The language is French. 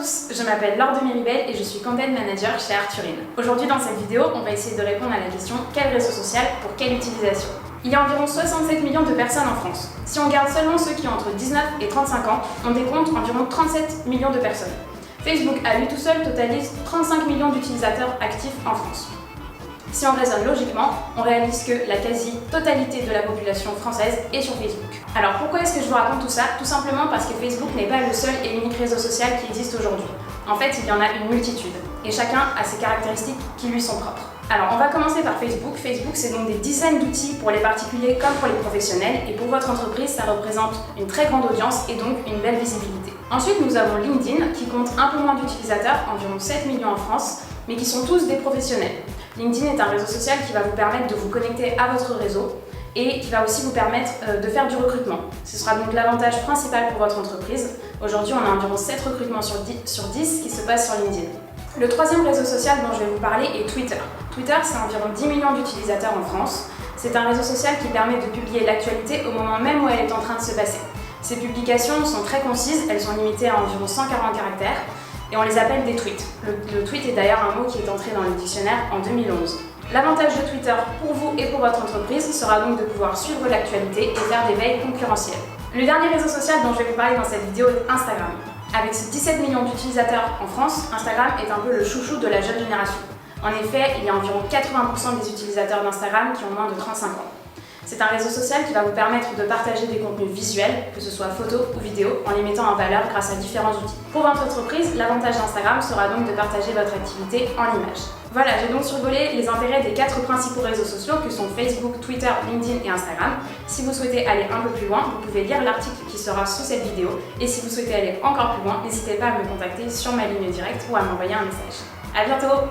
tous, je m'appelle Laure de Miribel et je suis Content Manager chez Arthurine. Aujourd'hui dans cette vidéo, on va essayer de répondre à la question quel réseau social pour quelle utilisation. Il y a environ 67 millions de personnes en France. Si on garde seulement ceux qui ont entre 19 et 35 ans, on décompte environ 37 millions de personnes. Facebook à lui tout seul totalise 35 millions d'utilisateurs actifs en France. Si on raisonne logiquement, on réalise que la quasi-totalité de la population française est sur Facebook. Alors pourquoi est-ce que je vous raconte tout ça? Tout simplement parce que Facebook n'est pas le seul et unique réseau social qui existe aujourd'hui. En fait, il y en a une multitude, et chacun a ses caractéristiques qui lui sont propres. Alors on va commencer par Facebook. Facebook, c'est donc des dizaines d'outils pour les particuliers comme pour les professionnels, et pour votre entreprise, ça représente une très grande audience et donc une belle visibilité. Ensuite, nous avons LinkedIn, qui compte un peu moins d'utilisateurs, environ 7 millions en France, mais qui sont tous des professionnels. LinkedIn est un réseau social qui va vous permettre de vous connecter à votre réseau et qui va aussi vous permettre de faire du recrutement. Ce sera donc l'avantage principal pour votre entreprise. Aujourd'hui, on a environ 7 recrutements sur 10 qui se passent sur LinkedIn. Le troisième réseau social dont je vais vous parler est Twitter. Twitter, c'est environ 10 millions d'utilisateurs en France. C'est un réseau social qui permet de publier l'actualité au moment même où elle est en train de se passer. Ces publications sont très concises, elles sont limitées à environ 140 caractères. Et on les appelle des tweets. Le tweet est d'ailleurs un mot qui est entré dans le dictionnaire en 2011. L'avantage de Twitter pour vous et pour votre entreprise sera donc de pouvoir suivre l'actualité et faire des veilles concurrentielles. Le dernier réseau social dont je vais vous parler dans cette vidéo est Instagram. Avec ses 17 millions d'utilisateurs en France, Instagram est un peu le chouchou de la jeune génération. En effet, il y a environ 80% des utilisateurs d'Instagram qui ont moins de 35 ans. C'est un réseau social qui va vous permettre de partager des contenus visuels, que ce soit photos ou vidéos, en les mettant en valeur grâce à différents outils. Pour votre entreprise, l'avantage d'Instagram sera donc de partager votre activité en images. Voilà, j'ai donc survolé les intérêts des 4 principaux réseaux sociaux que sont Facebook, Twitter, LinkedIn et Instagram. Si vous souhaitez aller un peu plus loin, vous pouvez lire l'article qui sera sous cette vidéo. Et si vous souhaitez aller encore plus loin, n'hésitez pas à me contacter sur ma ligne directe ou à m'envoyer un message. À bientôt!